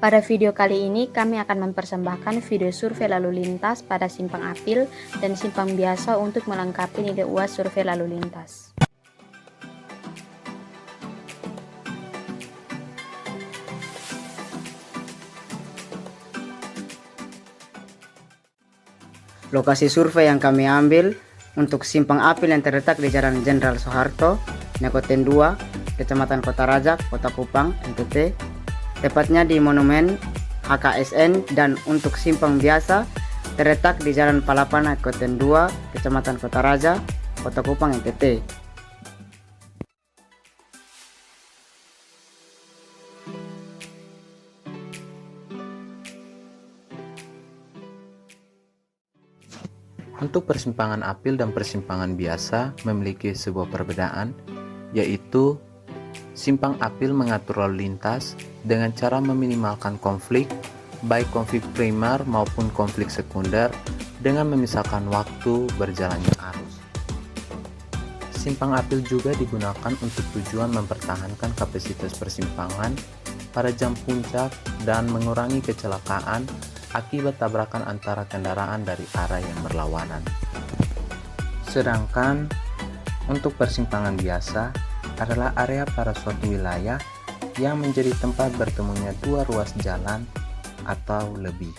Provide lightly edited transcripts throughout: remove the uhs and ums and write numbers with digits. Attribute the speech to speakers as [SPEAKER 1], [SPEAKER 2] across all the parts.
[SPEAKER 1] Pada video kali ini kami akan mempersembahkan video survei lalu lintas pada simpang Apil dan simpang biasa untuk melengkapi nilai UAS survei lalu lintas.
[SPEAKER 2] Lokasi survei yang kami ambil untuk simpang Apil yang terletak di Jalan Jenderal Soeharto, Nyakoten 2, Kecamatan Kota Raja, Kota Kupang, NTT, tepatnya di Monumen HKSN, dan untuk simpang biasa terletak di Jalan Palapan, Nyakoten 2, Kecamatan Kota Raja, Kota Kupang, NTT.
[SPEAKER 3] Untuk persimpangan Apil dan persimpangan biasa memiliki sebuah perbedaan, yaitu simpang Apil mengatur lalu lintas dengan cara meminimalkan konflik, baik konflik primer maupun konflik sekunder, dengan memisahkan waktu berjalannya arus. Simpang Apil juga digunakan untuk tujuan mempertahankan kapasitas persimpangan pada jam puncak dan mengurangi kecelakaan akibat tabrakan antara kendaraan dari arah yang berlawanan. Sedangkan untuk persimpangan biasa adalah area pada suatu wilayah yang menjadi tempat bertemunya dua ruas jalan atau lebih.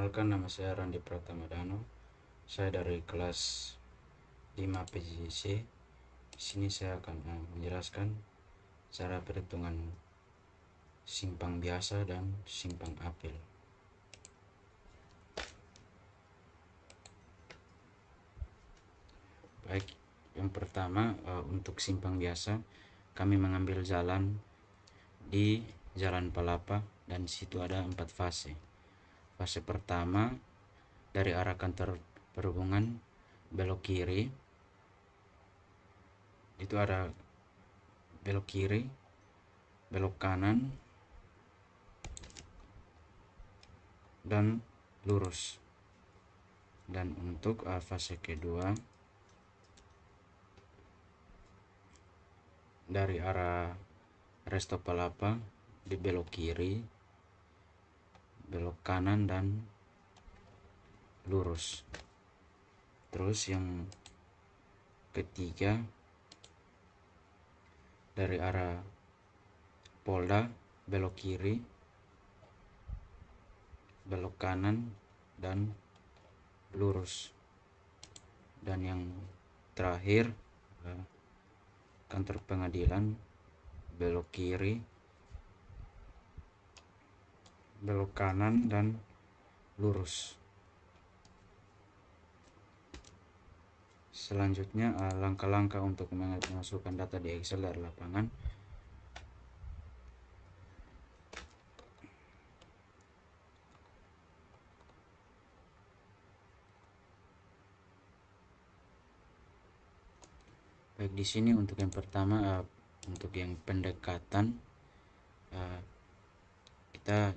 [SPEAKER 4] Perkenalkan, nama saya Randi Pratama Dano. Saya dari kelas 5 PJJ. Di sini saya akan menjelaskan cara perhitungan simpang biasa dan simpang apil. Baik, yang pertama untuk simpang biasa kami mengambil jalan di Jalan Palapa dan situ ada 4 fase. Fase pertama dari arah kantor perhubungan belok kiri, itu ada belok kiri, belok kanan, dan lurus. Dan untuk fase kedua dari arah Resto Palapa di belok kiri, belok kanan, dan lurus. Terus yang ketiga dari arah Polda belok kiri, belok kanan, dan lurus. Dan yang terakhir kantor pengadilan belok kiri, belok kanan, dan lurus. Selanjutnya langkah-langkah untuk memasukkan data di Excel dari lapangan. Baik, di sini untuk yang pertama untuk yang pendekatan kita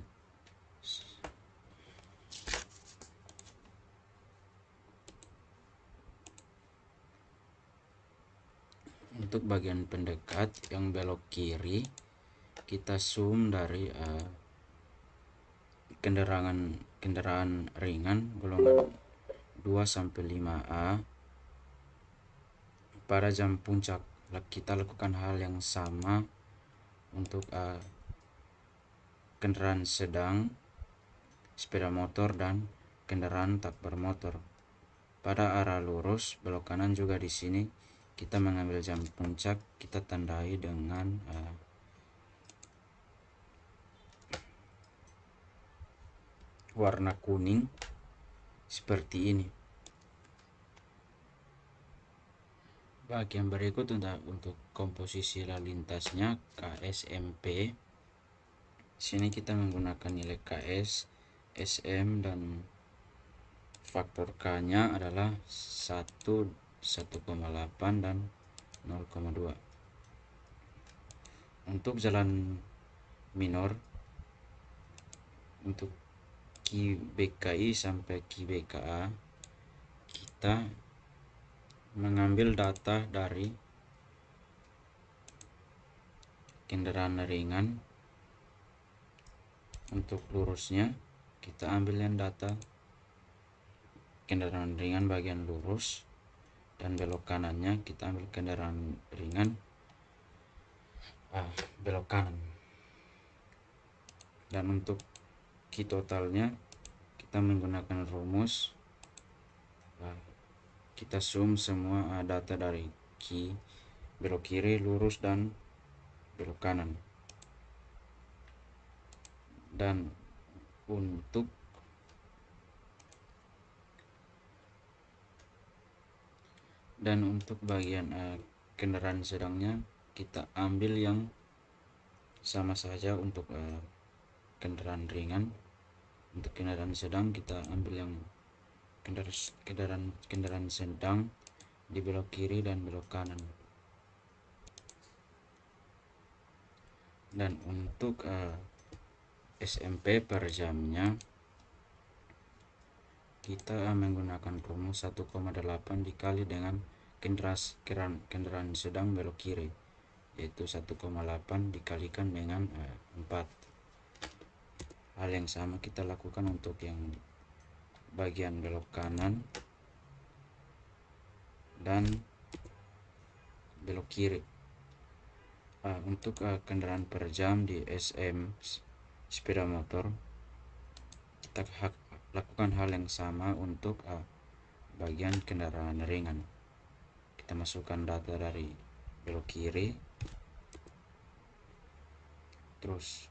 [SPEAKER 4] untuk bagian pendekat yang belok kiri kita zoom dari kendaraan ringan golongan 2 sampai 5A. Pada jam puncak kita lakukan hal yang sama untuk kendaraan sedang, sepeda motor, dan kendaraan tak bermotor. Pada arah lurus belok kanan juga di sini kita mengambil jam puncak, kita tandai dengan warna kuning seperti ini. Baik, yang berikut untuk komposisi lalu lintasnya KSMP. Sini kita menggunakan nilai KS, SM, dan faktor K-nya adalah 1, 1,8, dan 0,2. Untuk jalan minor untuk QBKI sampai QBKA kita mengambil data dari kendaraan ringan. Untuk lurusnya kita ambil yang data kendaraan ringan bagian lurus, dan belok kanannya kita ambil kendaraan ringan belok kanan. Dan untuk Q totalnya kita menggunakan rumus, kita zoom semua data dari Q belok kiri, lurus, dan belok kanan. Dan untuk bagian kendaraan sedangnya kita ambil yang sama saja untuk kendaraan ringan. Untuk kendaraan sedang kita ambil yang kendaraan sedang di belok kiri dan belok kanan. Dan untuk SMP per jamnya kita menggunakan rumus 1,8 dikali dengan kendaraan sedang belok kiri, yaitu 1,8 dikalikan dengan 4. Hal yang sama kita lakukan untuk yang bagian belok kanan dan belok kiri. Untuk kendaraan per jam di SM sepeda motor lakukan hal yang sama untuk bagian kendaraan ringan. Kita masukkan data dari belok kiri, terus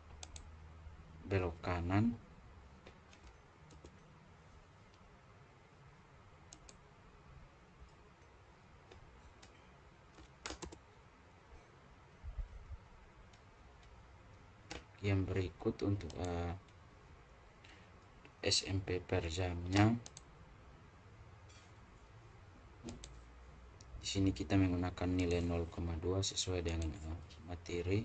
[SPEAKER 4] belok kanan, yang berikut untuk SMP per jamnya. Di sini kita menggunakan nilai 0,2 sesuai dengan materi.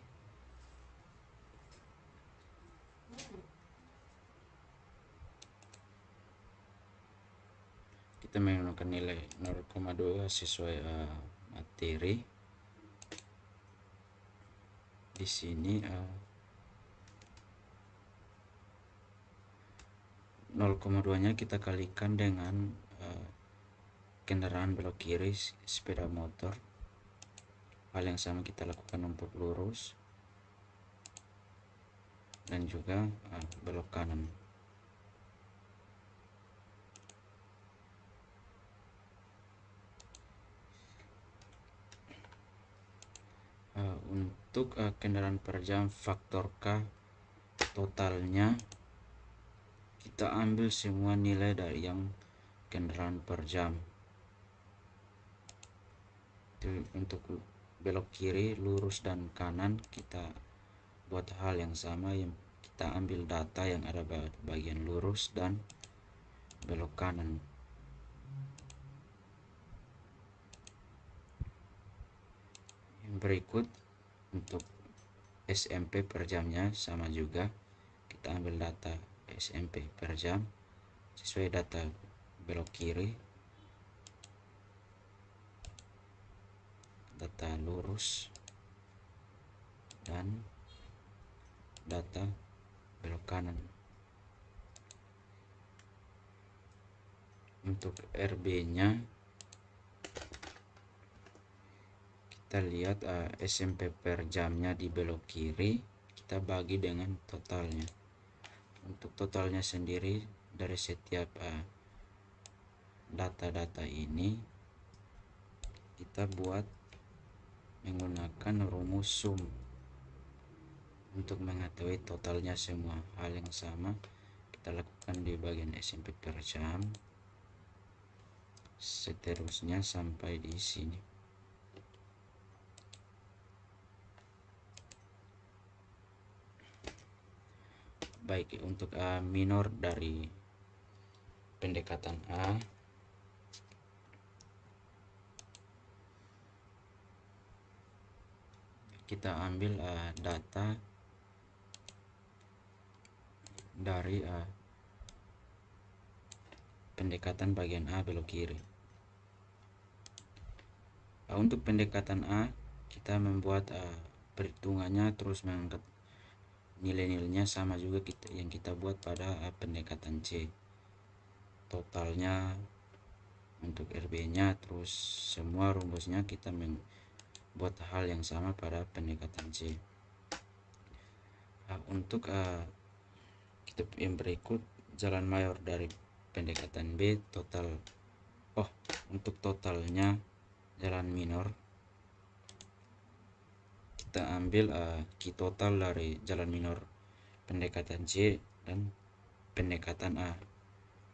[SPEAKER 4] Kita menggunakan nilai 0,2 sesuai materi. Di sini 0,2-nya kita kalikan dengan kendaraan belok kiri sepeda motor. Hal yang sama kita lakukan untuk lurus dan juga belok kanan. Untuk kendaraan per jam faktor K totalnya, kita ambil semua nilai dari yang kendaraan per jam. Untuk belok kiri, lurus, dan kanan kita buat hal yang sama, yang kita ambil data yang ada bagian lurus dan belok kanan. Yang berikut untuk SMP per jamnya sama juga, kita ambil data SMP per jam sesuai data belok kiri, data lurus, dan data belok kanan. Untuk RB-nya kita lihat SMP per jamnya di belok kiri kita bagi dengan totalnya. Untuk totalnya sendiri dari setiap data-data ini kita buat menggunakan rumus sum untuk mengetahui totalnya semua. Hal yang sama kita lakukan di bagian SMP per jam, seterusnya sampai di sini. Baik, untuk minor dari pendekatan A, kita ambil data dari pendekatan bagian A belok kiri. Untuk pendekatan A kita membuat perhitungannya, terus mengangkat nilai-nilainya sama juga yang kita buat pada pendekatan C. Totalnya untuk RB-nya, terus semua rumusnya kita membuat hal yang sama pada pendekatan C. Untuk kita yang berikut jalan mayor dari pendekatan B total. Untuk totalnya jalan minor kita ambil Q total dari jalan minor pendekatan C dan pendekatan A.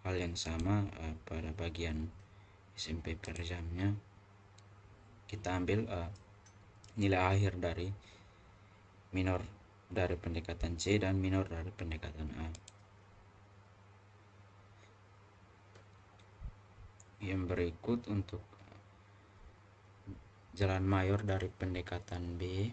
[SPEAKER 4] Hal yang sama pada bagian SMP per jamnya kita ambil nilai akhir dari minor dari pendekatan C dan minor dari pendekatan A. Yang berikut untuk jalan mayor dari pendekatan B,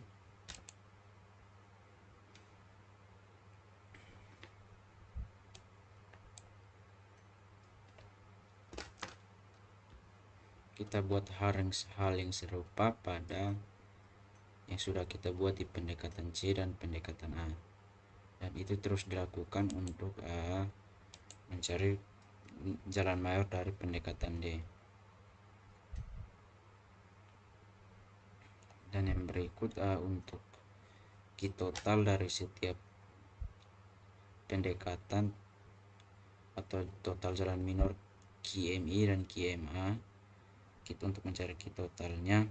[SPEAKER 4] kita buat hal yang serupa pada yang sudah kita buat di pendekatan C dan pendekatan A, dan itu terus dilakukan untuk mencari jalan mayor dari pendekatan D. Dan yang berikut untuk Q total dari setiap pendekatan atau total jalan minor QMI dan QMA. Kita untuk mencari Q totalnya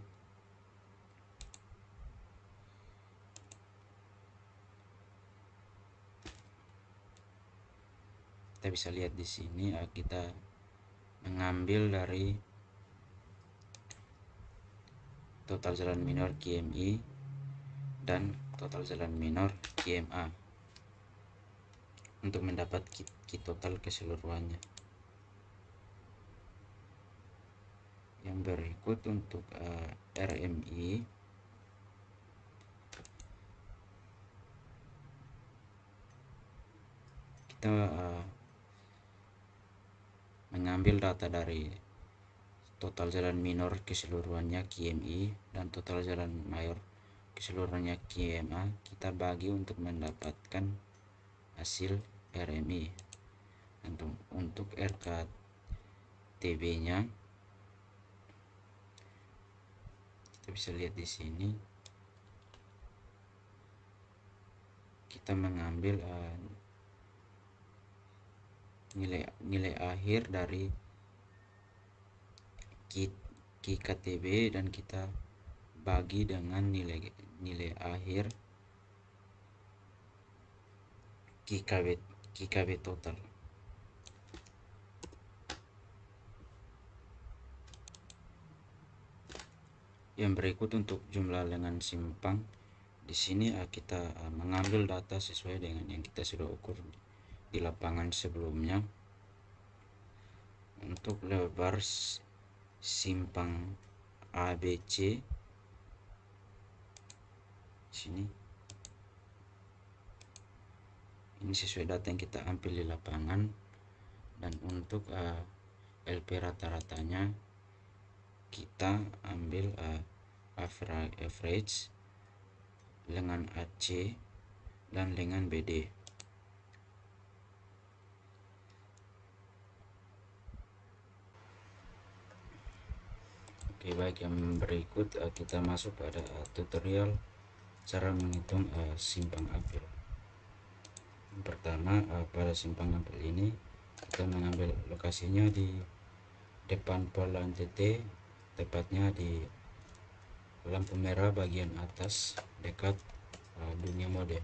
[SPEAKER 4] kita bisa lihat di sini, kita mengambil dari total jalan minor QMI dan total jalan minor QMA untuk mendapat Q total keseluruhannya. Yang berikut untuk RMI, kita mengambil data dari total jalan minor keseluruhannya QMI dan total jalan mayor keseluruhannya QMA, kita bagi untuk mendapatkan hasil RMI. Untuk RKTB nya kita bisa lihat di sini, kita mengambil nilai akhir dari KTB dan kita bagi dengan nilai akhir KKB total. Yang berikut untuk jumlah lengan simpang, di sini kita mengambil data sesuai dengan yang kita sudah ukur di lapangan sebelumnya. Untuk lebar simpang ABC sini, ini sesuai data yang kita ambil di lapangan. Dan untuk LP rata-ratanya kita ambil average lengan AC dan lengan BD. Oke, baik, yang berikut kita masuk pada tutorial cara menghitung simpang apel. Yang pertama, pada simpang apel ini kita mengambil lokasinya di depan pol NTT, tepatnya di lampu merah bagian atas dekat dunia mode.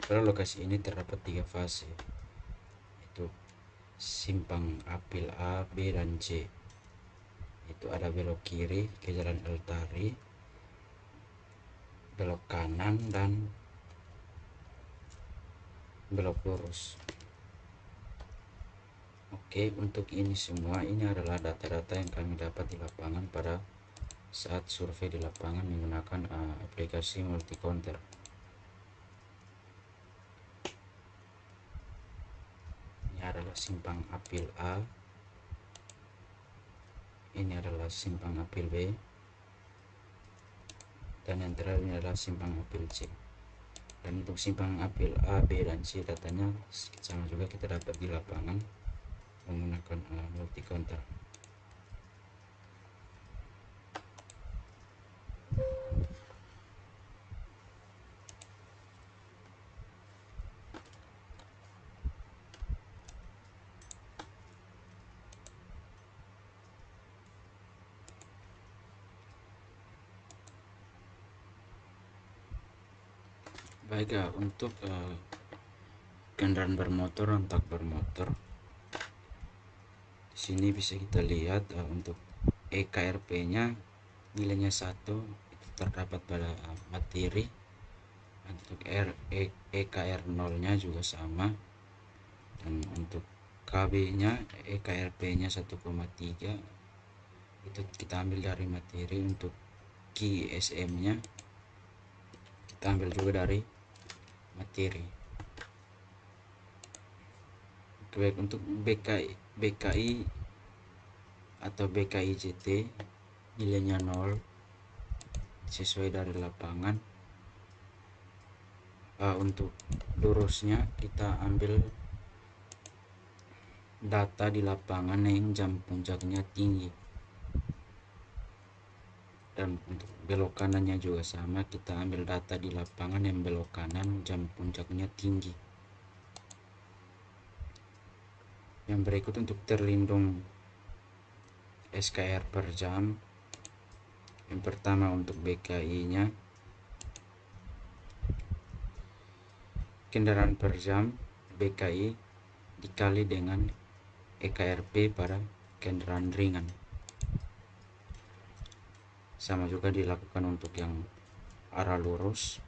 [SPEAKER 4] Pada lokasi ini terdapat 3 fase, yaitu simpang apel A, B, dan C. Itu ada belok kiri ke jalan Eltari, belok kanan, dan belok lurus. Oke, untuk ini semua, ini adalah data-data yang kami dapat di lapangan pada saat survei di lapangan menggunakan aplikasi multi counter. Ini adalah simpang apel A, ini adalah simpang apel B, dan yang terakhir ini adalah simpang apel C. Dan untuk simpang apel A, B, dan C datanya sama juga kita dapat di lapangan menggunakan multi counter. Baik, untuk kendaraan bermotor dan tak bermotor, di sini bisa kita lihat untuk EKRP-nya nilainya 1, itu terdapat pada materi. Untuk EKR0-nya juga sama, dan untuk KB-nya EKRP-nya 1,3, itu kita ambil dari materi. Untuk KSM-nya kita ambil juga dari materi. Baik, untuk BKI atau BKIJT nilainya 0 sesuai dari lapangan. Untuk lurusnya kita ambil data di lapangan yang jam puncaknya tinggi, dan untuk belok kanannya juga sama, kita ambil data di lapangan yang belok kanan jam puncaknya tinggi. Yang berikut untuk terlindung SKR per jam. Yang pertama untuk BKI-nya, kendaraan per jam BKI dikali dengan EKRP pada kendaraan ringan. Sama juga dilakukan untuk yang arah lurus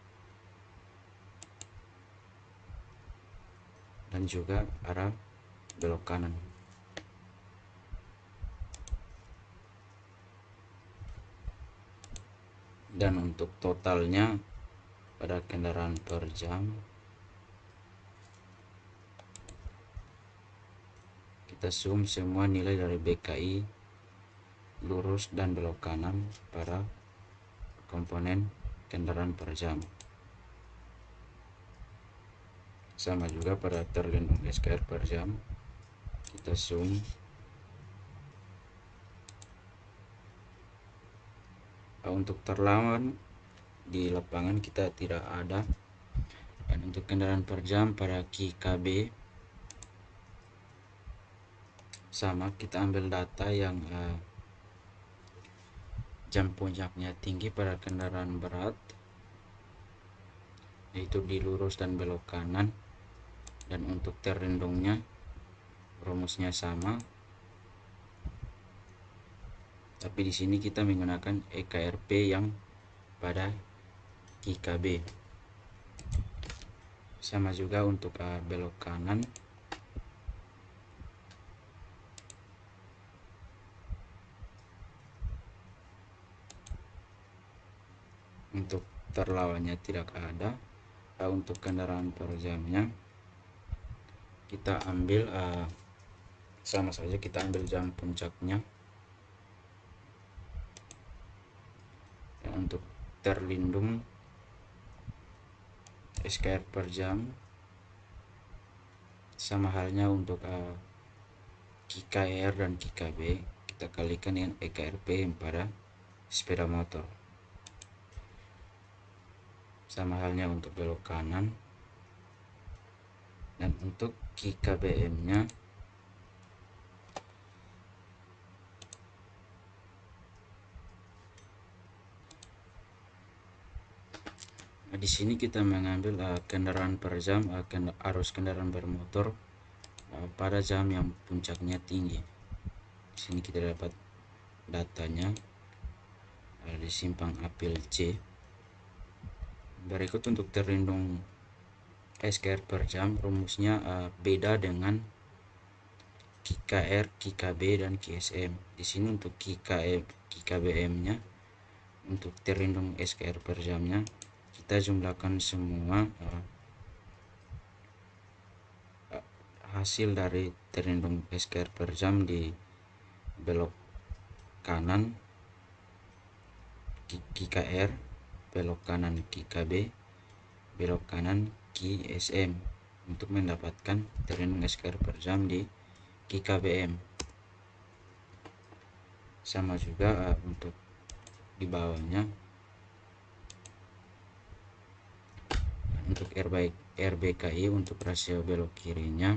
[SPEAKER 4] dan juga arah belok kanan. Dan untuk totalnya pada kendaraan per jam, kita sum semua nilai dari BKI lurus dan belok kanan pada komponen kendaraan per jam. Sama juga pada terlindung SKR per jam, kita sum untuk terlawan di lapangan kita tidak ada. Dan untuk kendaraan per jam pada KIKB sama, kita ambil data yang jam puncaknya tinggi pada kendaraan berat, yaitu di lurus dan belok kanan. Dan untuk terlindungnya rumusnya sama, tapi di sini kita menggunakan EKRP yang pada KIKB. Sama juga untuk belok kanan, untuk terlawannya tidak ada. Untuk kendaraan per jamnya kita ambil sama saja, kita ambil jam puncaknya. Dan untuk terlindung SKR per jam sama halnya untuk KIKR dan KIKB, kita kalikan dengan EKRP yang pada sepeda motor. Sama halnya untuk belok kanan. Dan untuk KIKBM nya di sini kita mengambil kendaraan per jam, arus kendaraan bermotor pada jam yang puncaknya tinggi. Di sini kita dapat datanya di simpang apil C. Berikut untuk terlindung SKR per jam, rumusnya beda dengan KIKR, KIKB, dan KSM. Di sini untuk KIKBM-nya, untuk terlindung SKR per jamnya, kita jumlahkan semua hasil dari terlindung SKR per jam di belok kanan KIKR, belok kanan KIKB, belok kanan KSM, untuk mendapatkan terlindung SKR per jam di KIKBM. Sama juga untuk di bawahnya, untuk RBKI untuk rasio belok kirinya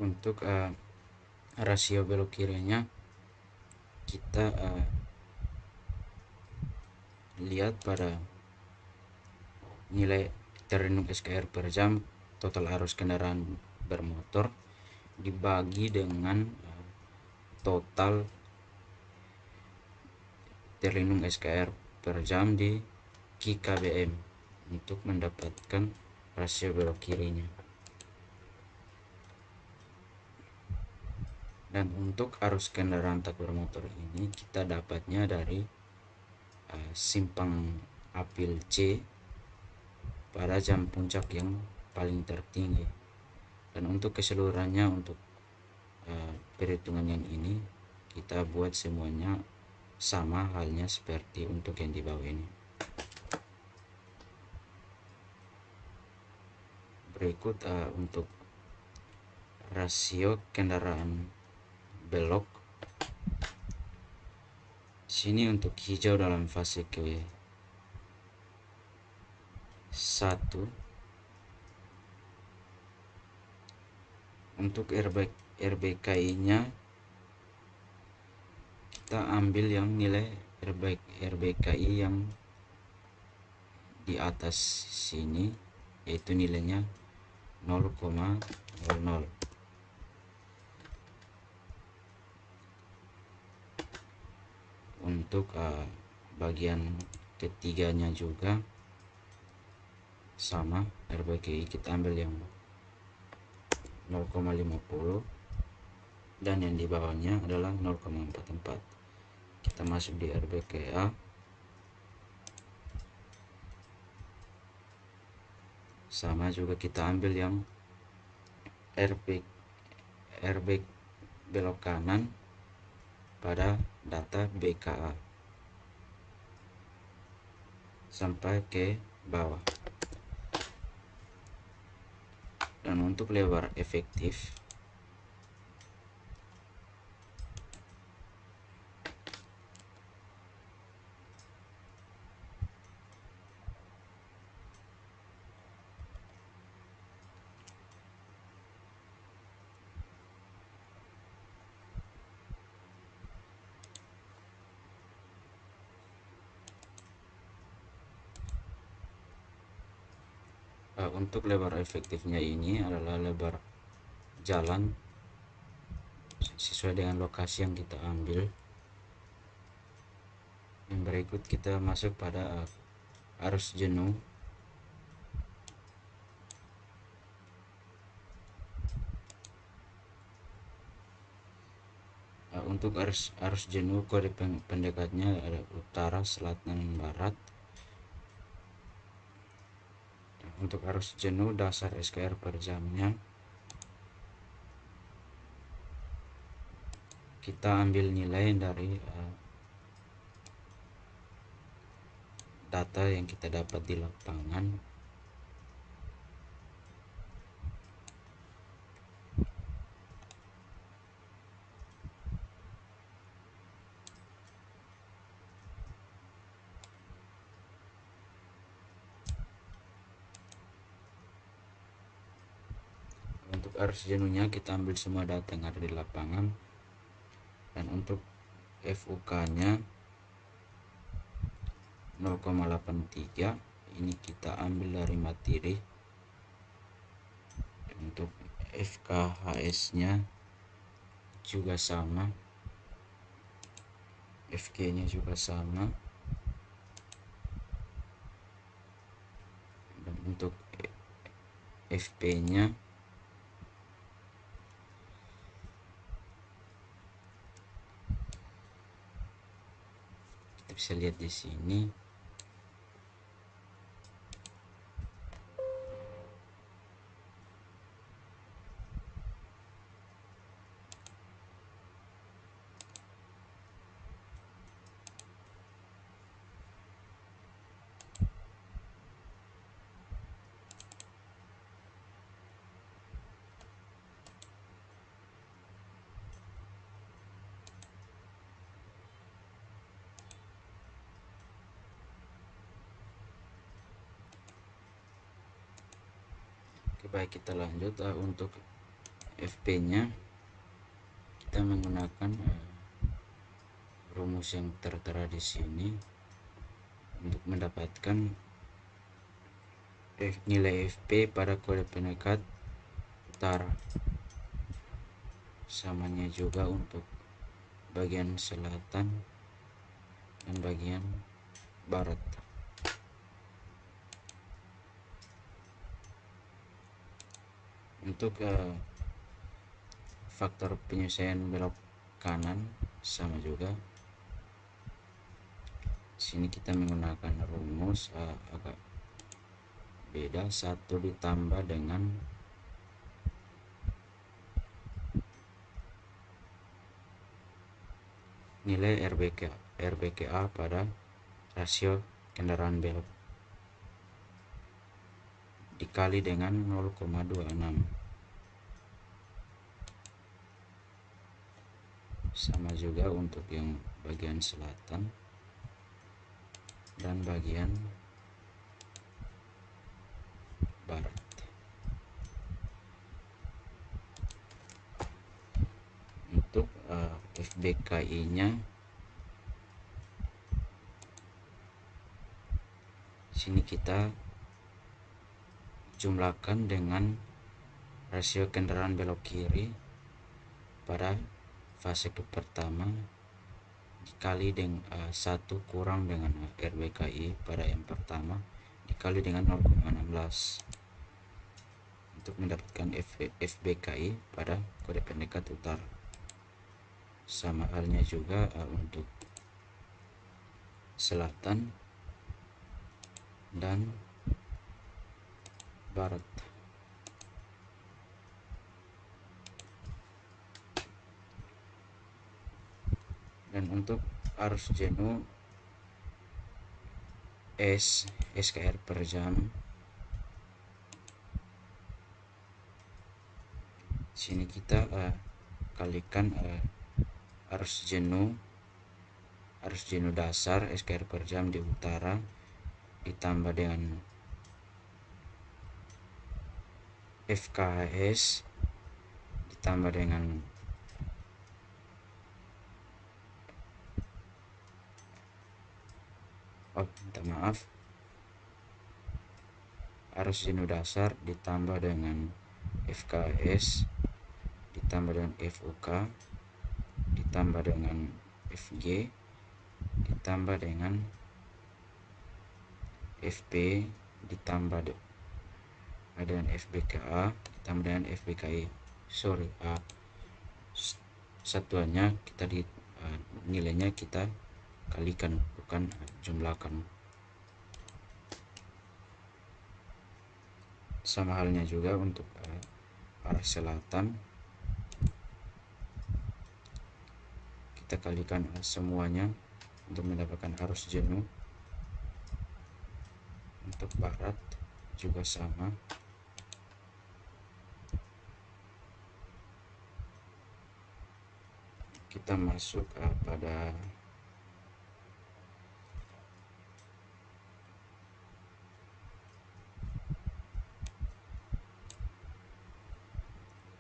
[SPEAKER 4] untuk rasio belok kirinya kita lihat pada nilai terlindung SKR per jam total arus kendaraan bermotor dibagi dengan total terlindung SKR per jam di KIKBM untuk mendapatkan rasio belok kirinya. Dan untuk arus kendaraan tak bermotor ini kita dapatnya dari simpang apil C pada jam puncak yang paling tertinggi. Dan untuk keseluruhannya, untuk perhitungan yang ini kita buat semuanya sama halnya seperti untuk yang di bawah ini. Berikut untuk rasio kendaraan belok. Sini untuk hijau dalam fase ke 1. Untuk RBKI-nya kita ambil yang nilai RBKI yang di atas sini, yaitu nilainya 0,00. Untuk bagian ketiganya juga sama, RBKI kita ambil yang 0,50 dan yang di bawahnya adalah 0,44. Kita masuk di RBKA, sama juga kita ambil yang RB belok kanan pada data BKA sampai ke bawah. Dan untuk lebar efektif untuk lebar efektifnya ini adalah lebar jalan sesuai dengan lokasi yang kita ambil. Yang berikut kita masuk pada arus jenuh. Untuk arus jenuh, kode pendekatnya ada utara, selatan, barat. Untuk arus jenuh, dasar SKR per jamnya kita ambil nilai dari data yang kita dapat di lapangan. Untuk arus jenuhnya kita ambil semua data yang ada di lapangan, dan untuk FUK-nya 0,83 ini kita ambil dari materi. Untuk FKHS-nya juga sama, FK-nya juga sama, dan untuk FP-nya kita bisa lihat di sini. Oke, baik, kita lanjut. Untuk FP-nya kita menggunakan rumus yang tertera di sini untuk mendapatkan nilai FP pada kode pendekat utara. Samanya juga untuk bagian selatan dan bagian barat. Untuk faktor penyesuaian belok kanan sama juga. Sini kita menggunakan rumus agak beda, 1 ditambah dengan nilai RBKA pada rasio kendaraan belok dikali dengan 0,26. Sama juga untuk yang bagian selatan dan bagian barat. Untuk FBKI-nya sini kita jumlahkan dengan rasio kendaraan belok kiri pada fase pertama dikali dengan 1 kurang dengan RBKI pada yang pertama dikali dengan 0,16 untuk mendapatkan FBKI pada kode pendekat utara. Sama halnya juga untuk selatan dan barat. Dan untuk arus jenuh SKR per jam, sini kita kalikan arus jenuh dasar SKR per jam di utara ditambah dengan FKHS ditambah dengan arus jenuh dasar ditambah dengan FKS ditambah dengan FOK ditambah dengan FG ditambah dengan FP ditambah dengan FBKA ditambah dengan FBKI. Satuannya kita nilainya kita kalikan, bukan jumlahkan. Sama halnya juga untuk arah selatan, kita kalikan semuanya untuk mendapatkan arus jenuh. Untuk barat juga sama, kita masuk pada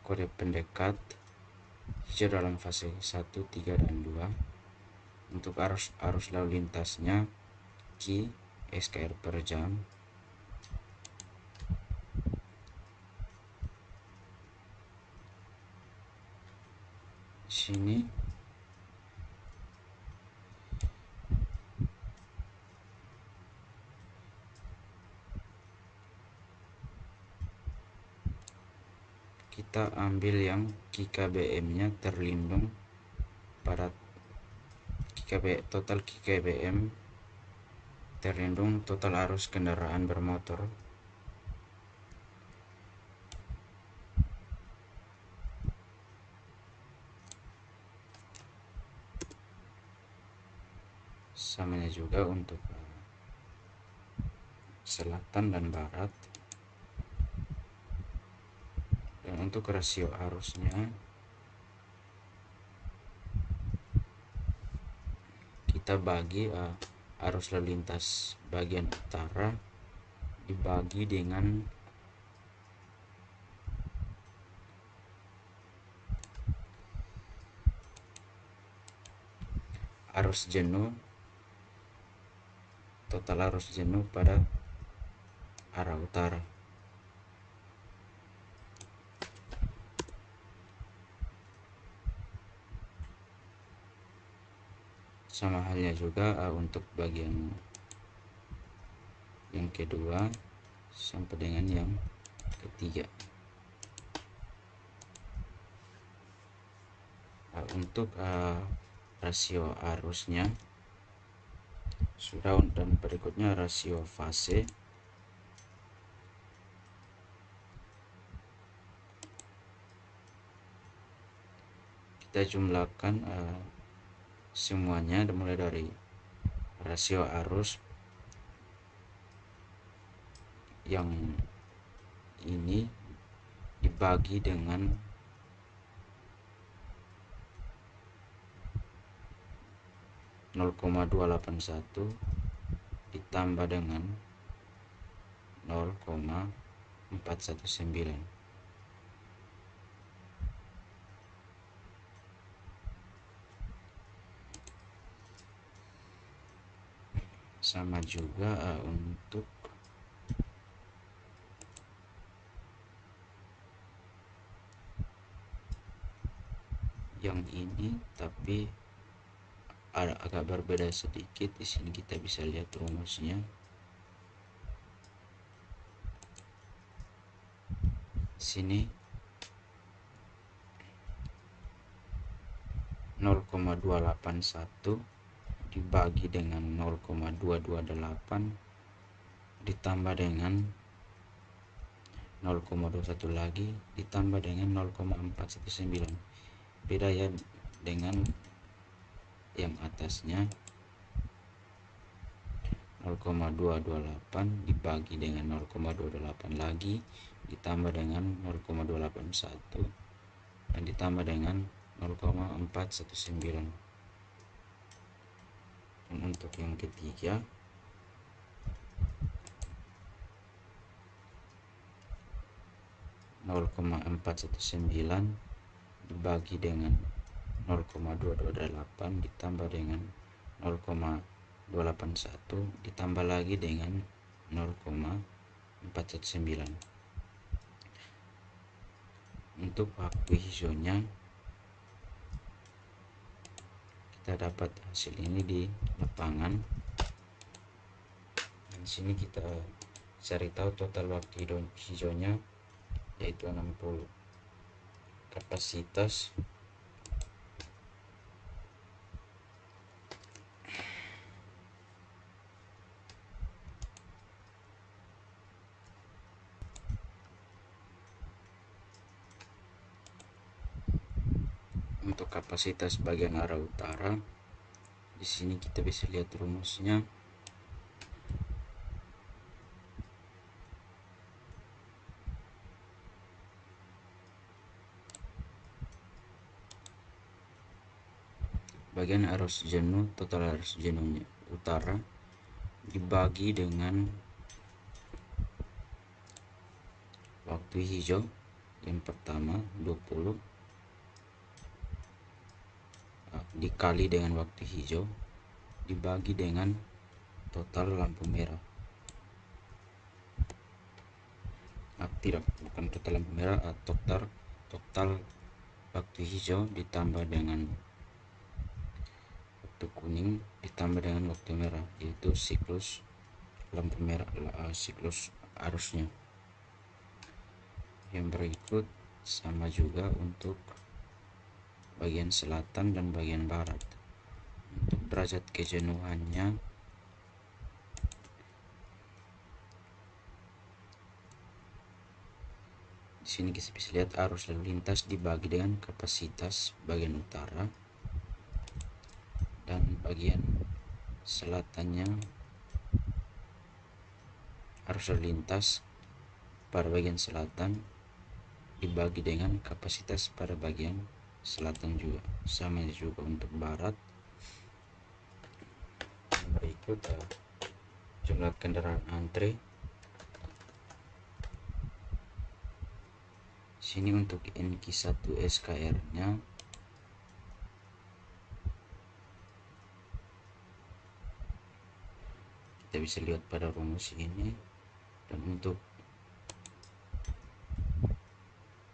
[SPEAKER 4] kode pendekat hijau dalam fase 1, 3, dan 2. Untuk arus lalu lintasnya Q SKR per jam, sini kita ambil yang KKBM nya terlindung pada total KKBM terlindung total arus kendaraan bermotor samanya juga untuk selatan dan barat. Dan untuk rasio arusnya kita bagi arus lalu lintas bagian utara dibagi dengan arus jenuh, total arus jenuh pada arah utara. Sama halnya juga untuk bagian yang kedua sampai dengan yang ketiga. Untuk rasio arusnya sudah, dan berikutnya rasio fase. Kita jumlahkan semuanya mulai dari rasio arus yang ini dibagi dengan 0,281 ditambah dengan 0,419 sama juga untuk yang ini, tapi agak berbeda sedikit. Di sini kita bisa lihat rumusnya. Sini 0,281 dibagi dengan 0,228 ditambah dengan 0,21 lagi ditambah dengan 0,419. Beda ya dengan yang atasnya. 0,228 dibagi dengan 0,228 lagi ditambah dengan 0,281 dan ditambah dengan 0,419. Dan untuk yang ketiga 0,419 dibagi dengan 0,228 ditambah dengan 0,281 ditambah lagi dengan 0,419. Untuk waktu hijaunya kita dapat hasil ini di lapangan. Di sini kita cari tahu total waktu hijaunya yaitu 60. Kapasitas untuk kapasitas bagian arah utara, di sini kita bisa lihat rumusnya. Bagian arus jenuh, total arus jenuhnya utara dibagi dengan waktu hijau yang pertama 20 dikali dengan waktu hijau dibagi dengan total lampu merah. Tidak, bukan total lampu merah, total waktu hijau ditambah dengan waktu kuning ditambah dengan waktu merah, yaitu siklus lampu merah, siklus arusnya. Yang berikut sama juga untuk bagian selatan dan bagian barat. Untuk derajat kejenuhannya di sini kita bisa lihat arus lalu lintas dibagi dengan kapasitas bagian utara dan bagian selatannya arus lalu lintas pada bagian selatan dibagi dengan kapasitas pada bagian selatan juga. Sama juga untuk barat. Berikut jumlah kendaraan antre. Sini untuk NQ1 SKR nya kita bisa lihat pada rumus ini, dan untuk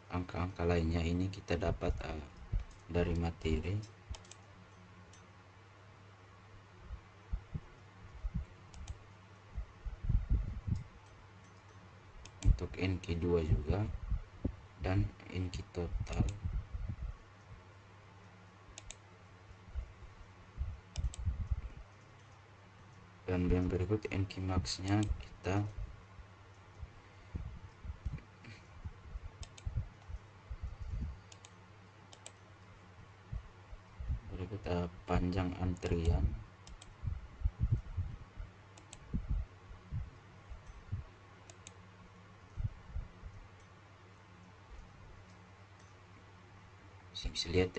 [SPEAKER 4] angka-angka lainnya ini kita dapat dari materi. Untuk NQ2 juga dan NQ total. Dan yang berikut NQ max nya kita berikut panjang antrian, bisa lihat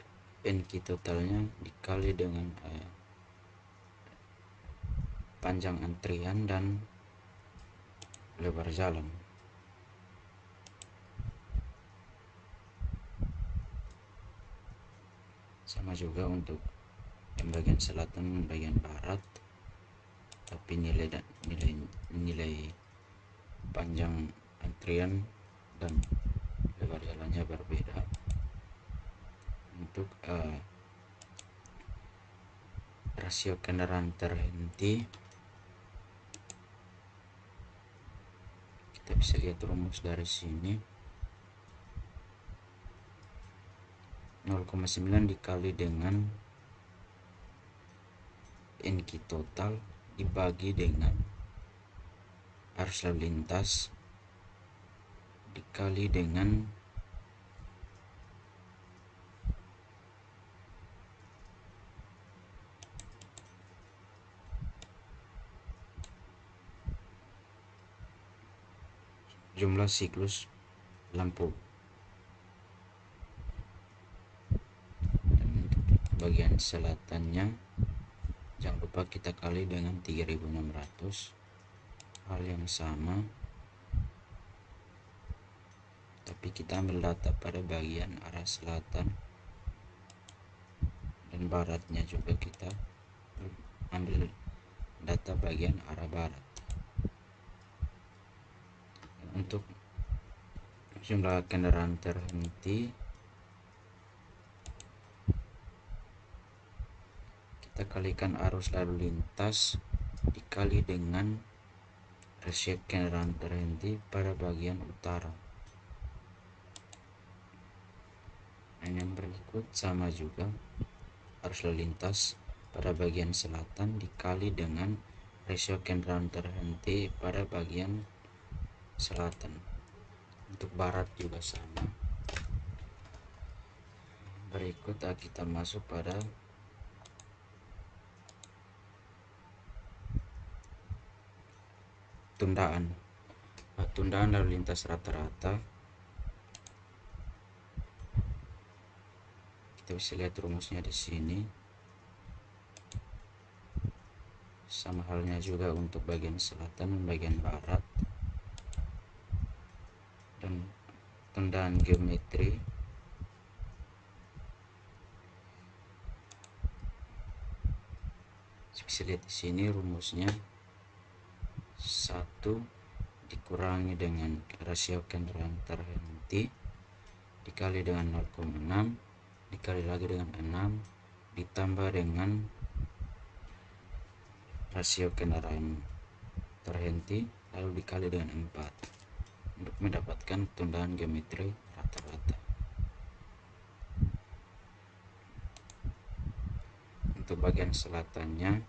[SPEAKER 4] NQ totalnya dikali dengan panjang antrian dan lebar jalan. Sama juga untuk yang bagian selatan dan bagian barat, tapi nilai panjang antrian dan lebar jalannya berbeda. Untuk rasio kendaraan terhenti, kita bisa lihat rumus dari sini. 0,9 dikali dengan NQ total dibagi dengan arus lalu lintas dikali dengan jumlah siklus lampu. Dan untuk bagian selatannya, jangan lupa kita kali dengan 3600. Hal yang sama, tapi kita ambil data pada bagian arah selatan, dan baratnya juga kita ambil data bagian arah barat. Untuk jumlah kendaraan terhenti, kita kalikan arus lalu lintas dikali dengan rasio kendaraan terhenti pada bagian utara. Dan yang berikut sama juga, arus lalu lintas pada bagian selatan dikali dengan rasio kendaraan terhenti pada bagian selatan. Untuk barat juga sama. Berikut kita masuk pada tundaan lalu lintas rata-rata. Kita bisa lihat rumusnya di sini. Sama halnya juga untuk bagian selatan dan bagian barat. Dan tundaan geometri bisa lihat di sini rumusnya. 1 dikurangi dengan rasio kendaraan terhenti dikali dengan 0,6 dikali lagi dengan 6 ditambah dengan rasio kendaraan terhenti lalu dikali dengan 4 untuk mendapatkan tundaan geometri rata-rata. Untuk bagian selatannya,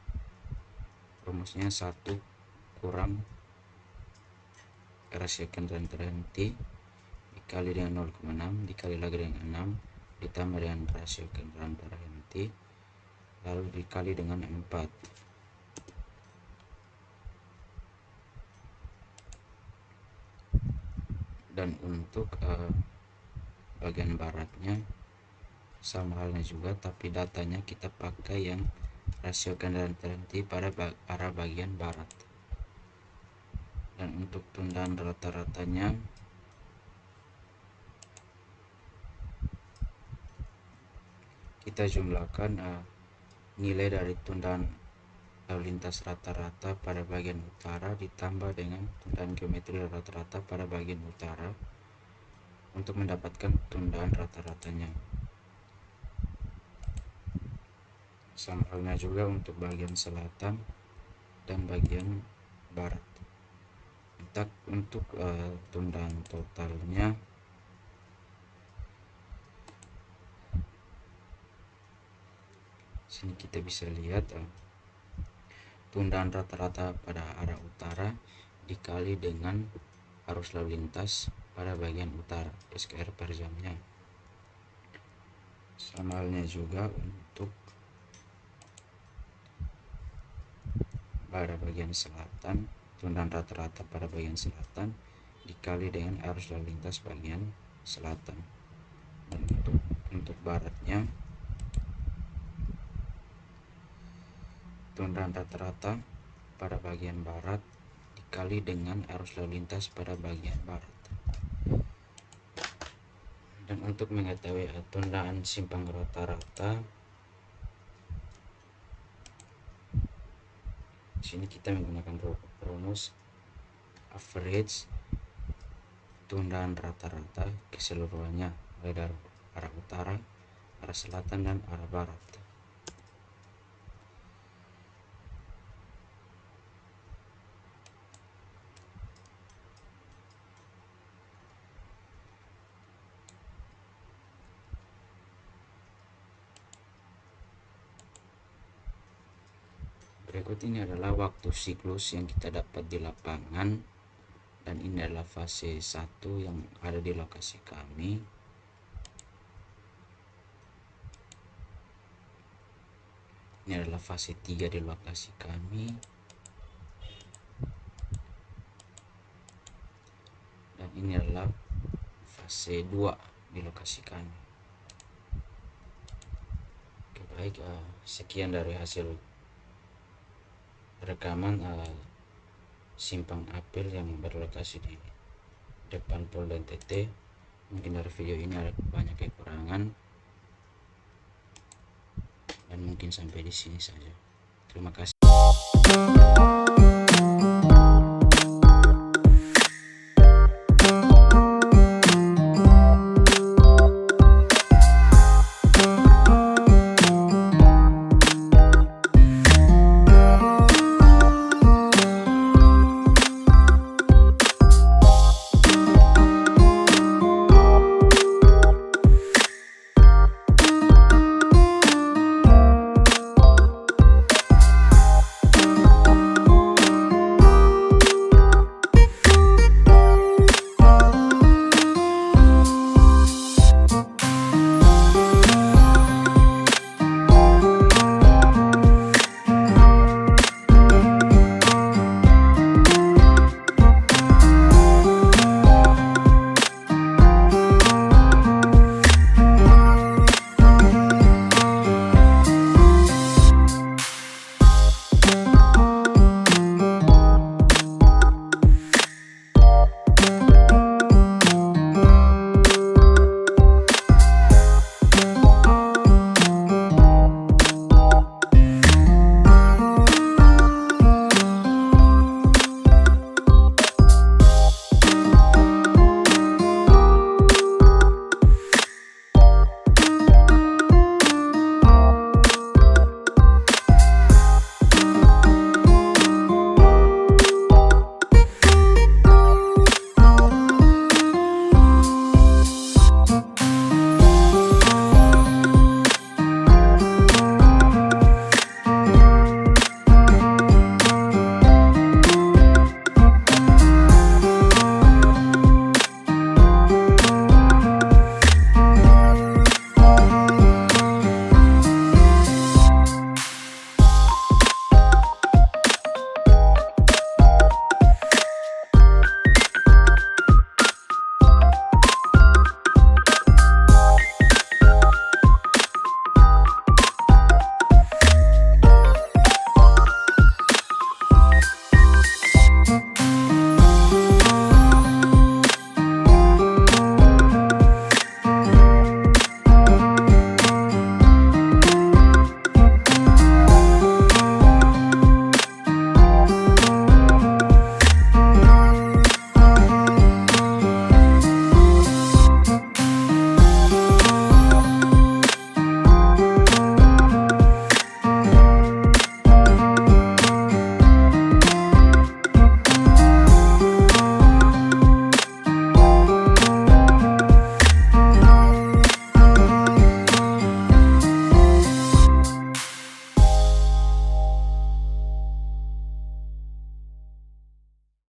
[SPEAKER 4] rumusnya 1 kurang rasio kendaraan terhenti dikali dengan 0,6 dikali lagi dengan 6 ditambah dengan rasio kendaraan terhenti lalu dikali dengan 4. Dan untuk bagian baratnya sama halnya juga, tapi datanya kita pakai yang rasio kendaraan terhenti pada arah bagian barat. Dan untuk tundaan rata-ratanya, kita jumlahkan nilai dari tundaan lalu lintas rata-rata pada bagian utara ditambah dengan tundaan geometri rata-rata pada bagian utara untuk mendapatkan tundaan rata-ratanya. Sama halnya juga untuk bagian selatan dan bagian barat. Untuk tundaan totalnya, sini kita bisa lihat tundaan rata-rata pada arah utara dikali dengan arus lalu lintas pada bagian utara SKR per jamnya. Sama halnya juga untuk pada bagian selatan, tundaan rata-rata pada bagian selatan dikali dengan arus lalu lintas bagian selatan. Dan untuk baratnya, tundaan rata-rata pada bagian barat dikali dengan arus lalu lintas pada bagian barat. Dan untuk mengetahui tundaan simpang rata-rata, di sini kita menggunakan rumus average tundaan rata-rata keseluruhannya mulai dari arah utara, arah selatan, dan arah barat. Berikut ini adalah waktu siklus yang kita dapat di lapangan, dan ini adalah fase 1 yang ada di lokasi kami. Ini adalah fase 3 di lokasi kami, dan ini adalah fase 2 di lokasi kami. Oke, baik, sekian dari hasil rekaman simpang apel yang berlokasi di depan Polda NTT. Mungkin dari video ini ada banyak kekurangan, dan mungkin sampai di sini saja. Terima kasih.